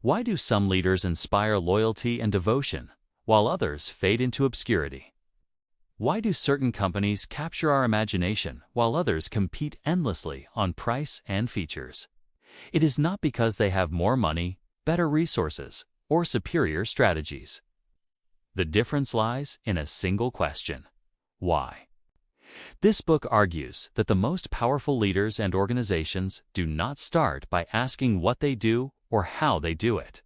Why do some leaders inspire loyalty and devotion, while others fade into obscurity? Why do certain companies capture our imagination, while others compete endlessly on price and features? It is not because they have more money, better resources, or superior strategies. The difference lies in a single question: why? This book argues that the most powerful leaders and organizations do not start by asking what they do or how they do it.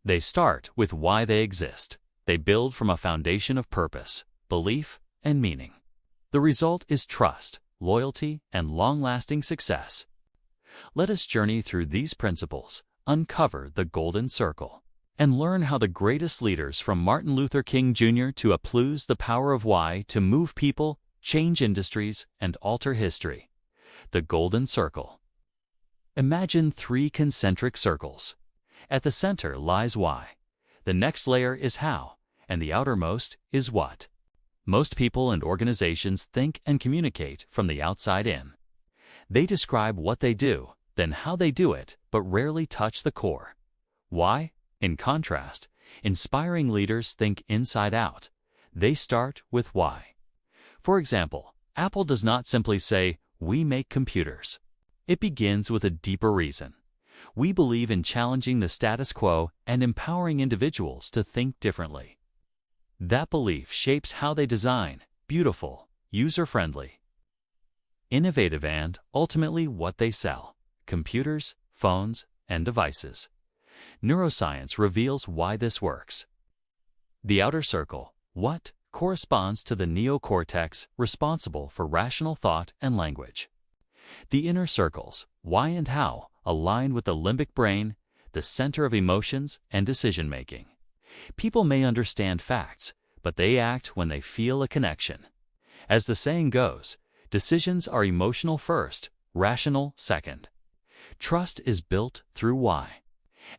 They start with why they exist. They build from a foundation of purpose, belief, and meaning. The result is trust, loyalty, and long-lasting success. Let us journey through these principles, uncover the golden circle, and learn how the greatest leaders, from Martin Luther King Jr. to use the power of why to move people, change industries, and alter history. The golden circle. Imagine 3 concentric circles. At the center lies why. The next layer is how, and the outermost is what. Most people and organizations think and communicate from the outside in. They describe what they do, then how they do it, but rarely touch the core. Why? In contrast, inspiring leaders think inside out. They start with why. For example, Apple does not simply say, "We make computers." It begins with a deeper reason. We believe in challenging the status quo and empowering individuals to think differently. That belief shapes how they design: beautiful, user-friendly, innovative, and, ultimately, what they sell: computers, phones, and devices. Neuroscience reveals why this works. The outer circle, what, corresponds to the neocortex, responsible for rational thought and language. The inner circles, why and how, align with the limbic brain, the center of emotions and decision-making. People may understand facts, but they act when they feel a connection. As the saying goes, decisions are emotional first, rational second. Trust is built through why.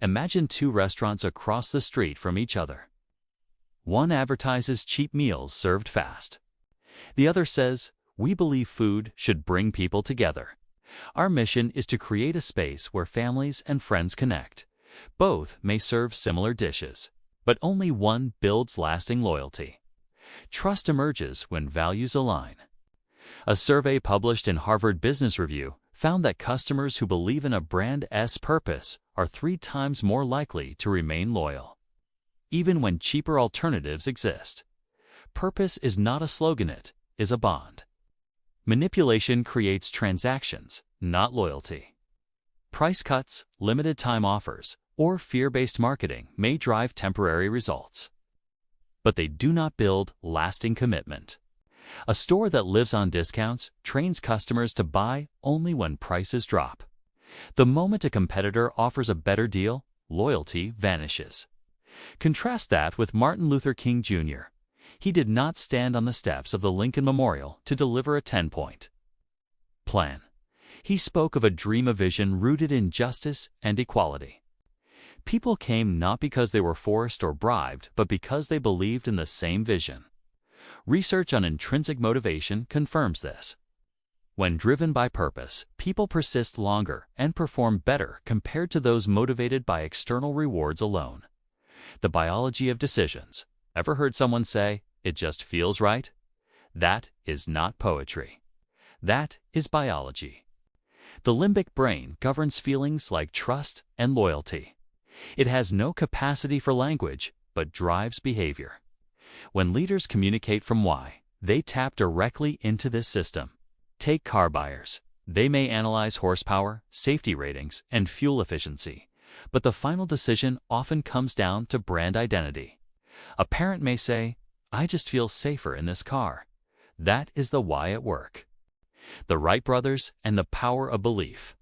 Imagine 2 restaurants across the street from each other. One advertises cheap meals served fast. The other says, "We believe food should bring people together. Our mission is to create a space where families and friends connect." Both may serve similar dishes, but only one builds lasting loyalty. Trust emerges when values align. A survey published in Harvard Business Review found that customers who believe in a brand's purpose are 3 times more likely to remain loyal, even when cheaper alternatives exist. Purpose is not a slogan, it is a bond. Manipulation creates transactions, not loyalty. Price cuts, limited time offers, or fear-based marketing may drive temporary results, but they do not build lasting commitment. A store that lives on discounts trains customers to buy only when prices drop. The moment a competitor offers a better deal, loyalty vanishes. Contrast that with Martin Luther King Jr. He did not stand on the steps of the Lincoln Memorial to deliver a 10-point plan. He spoke of a dream, a vision rooted in justice and equality. People came not because they were forced or bribed, but because they believed in the same vision. Research on intrinsic motivation confirms this. When driven by purpose, people persist longer and perform better compared to those motivated by external rewards alone. The biology of decisions. Ever heard someone say, "It just feels right"? That is not poetry. That is biology. The limbic brain governs feelings like trust and loyalty. It has no capacity for language, but drives behavior. When leaders communicate from why, they tap directly into this system. Take car buyers. They may analyze horsepower, safety ratings, and fuel efficiency, but the final decision often comes down to brand identity. A parent may say, "I just feel safer in this car." That is the why at work. The Wright brothers and the power of belief.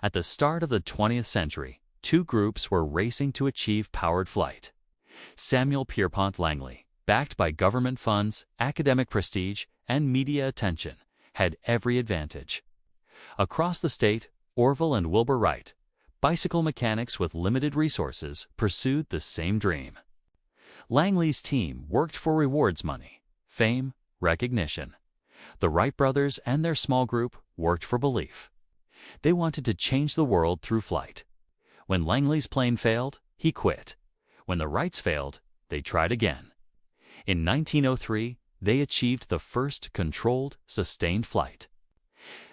At the start of the 20th century, 2 groups were racing to achieve powered flight. Samuel Pierpont Langley, backed by government funds, academic prestige, and media attention, had every advantage. Across the state, Orville and Wilbur Wright, bicycle mechanics with limited resources, pursued the same dream. Langley's team worked for rewards money, fame, recognition. The Wright brothers and their small group worked for belief. They wanted to change the world through flight. When Langley's plane failed, he quit. When the Wrights failed, they tried again. In 1903, they achieved the first controlled, sustained flight.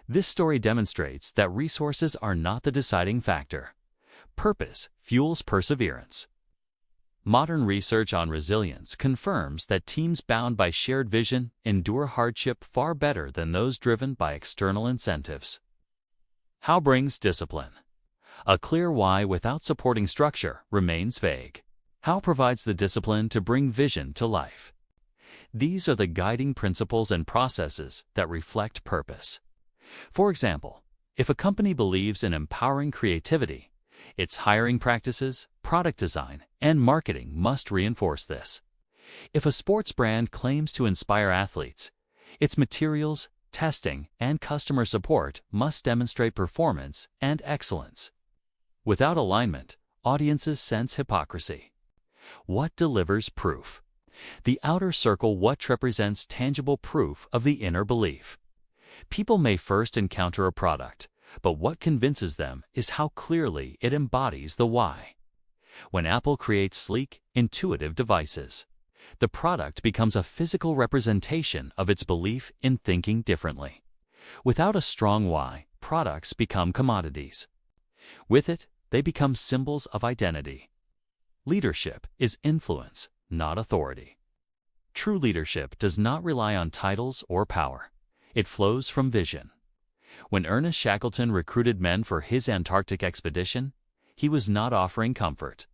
This story demonstrates that resources are not the deciding factor. Purpose fuels perseverance. Modern research on resilience confirms that teams bound by shared vision endure hardship far better than those driven by external incentives. How brings discipline? A clear why without supporting structure remains vague. How provides the discipline to bring vision to life? These are the guiding principles and processes that reflect purpose. For example, if a company believes in empowering creativity, its hiring practices, product design, and marketing must reinforce this. If a sports brand claims to inspire athletes, its materials, testing, and customer support must demonstrate performance and excellence. Without alignment, audiences sense hypocrisy. What delivers proof? The outer circle what represents tangible proof of the inner belief. People may first encounter a product, but what convinces them is how clearly it embodies the why. When Apple creates sleek, intuitive devices, the product becomes a physical representation of its belief in thinking differently. Without a strong why, products become commodities. With it, they become symbols of identity. Leadership is influence, not authority. True leadership does not rely on titles or power. It flows from vision. When Ernest Shackleton recruited men for his Antarctic expedition, he was not offering comfort.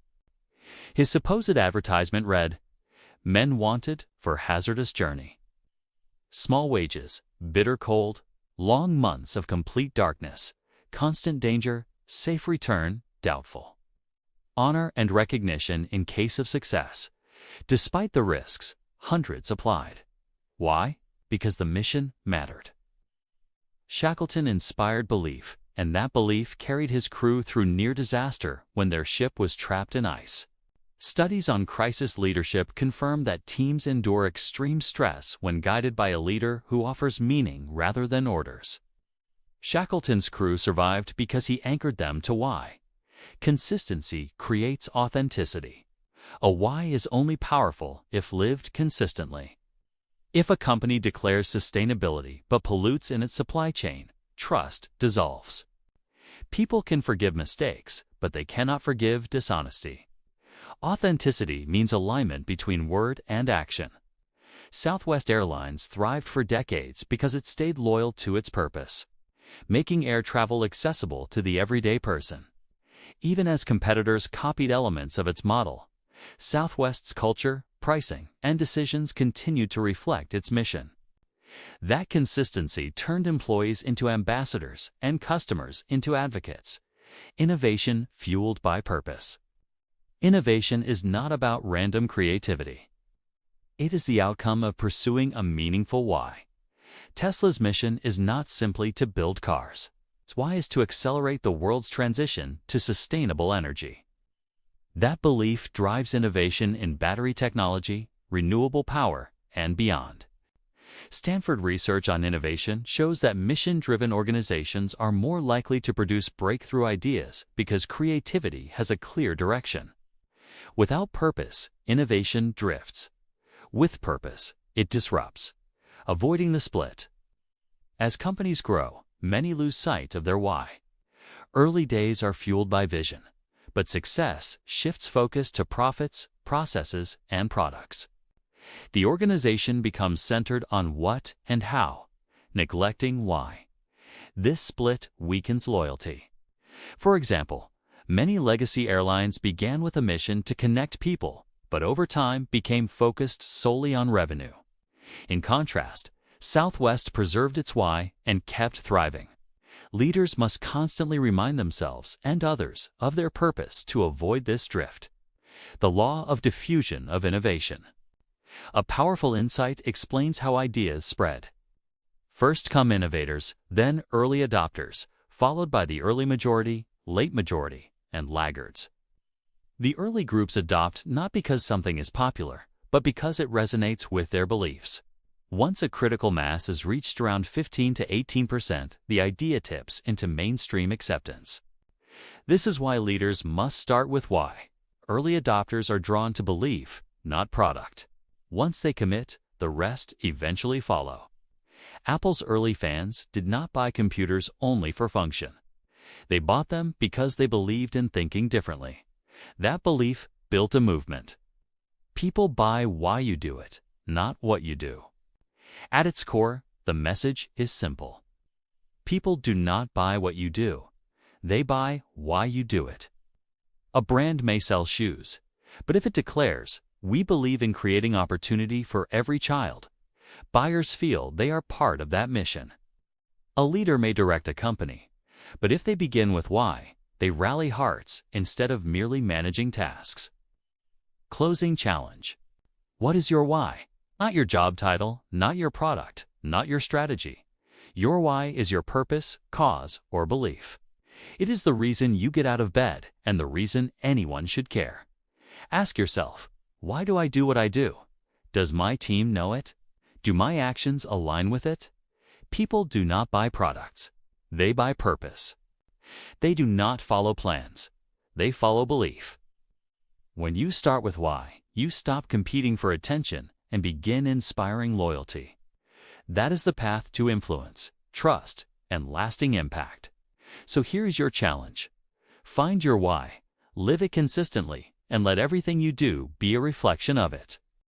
His supposed advertisement read, "Men wanted for hazardous journey." Small wages, bitter cold, long months of complete darkness, constant danger, safe return, doubtful. Honor and recognition in case of success. Despite the risks, hundreds applied. Why? Because the mission mattered. Shackleton inspired belief, and that belief carried his crew through near disaster when their ship was trapped in ice. Studies on crisis leadership confirm that teams endure extreme stress when guided by a leader who offers meaning rather than orders. Shackleton's crew survived because he anchored them to why. Consistency creates authenticity. A why is only powerful if lived consistently. If a company declares sustainability but pollutes in its supply chain, trust dissolves. People can forgive mistakes, but they cannot forgive dishonesty. Authenticity means alignment between word and action. Southwest Airlines thrived for decades because it stayed loyal to its purpose, making air travel accessible to the everyday person. Even as competitors copied elements of its model, Southwest's culture, pricing, and decisions continued to reflect its mission. That consistency turned employees into ambassadors and customers into advocates. Innovation fueled by purpose. Innovation is not about random creativity. It is the outcome of pursuing a meaningful why. Tesla's mission is not simply to build cars. Its why is to accelerate the world's transition to sustainable energy. That belief drives innovation in battery technology, renewable power, and beyond. Stanford research on innovation shows that mission-driven organizations are more likely to produce breakthrough ideas because creativity has a clear direction. Without purpose, innovation drifts. With purpose, it disrupts, avoiding the split. As companies grow, many lose sight of their why. Early days are fueled by vision, but success shifts focus to profits, processes, and products. The organization becomes centered on what and how, neglecting why. This split weakens loyalty. For example, many legacy airlines began with a mission to connect people, but over time became focused solely on revenue. In contrast, Southwest preserved its why and kept thriving. Leaders must constantly remind themselves and others of their purpose to avoid this drift. The law of diffusion of innovation. A powerful insight explains how ideas spread. First come innovators, then early adopters, followed by the early majority, late majority, and laggards. The early groups adopt not because something is popular, but because it resonates with their beliefs. Once a critical mass is reached around 15 to 18%, the idea tips into mainstream acceptance. This is why leaders must start with why. Early adopters are drawn to belief, not product. Once they commit, the rest eventually follow. Apple's early fans did not buy computers only for function. They bought them because they believed in thinking differently. That belief built a movement. People buy why you do it, not what you do. At its core, the message is simple. People do not buy what you do. They buy why you do it. A brand may sell shoes, but if it declares, "We believe in creating opportunity for every child," buyers feel they are part of that mission. A leader may direct a company, but if they begin with why, they rally hearts instead of merely managing tasks. Closing challenge. What is your why? Not your job title, not your product, not your strategy. Your why is your purpose, cause, or belief. It is the reason you get out of bed and the reason anyone should care. Ask yourself, why do I do what I do? Does my team know it? Do my actions align with it? People do not buy products. They buy purpose. They do not follow plans. They follow belief. When you start with why, you stop competing for attention and begin inspiring loyalty. That is the path to influence, trust, and lasting impact. So here's your challenge. Find your why, live it consistently, and let everything you do be a reflection of it.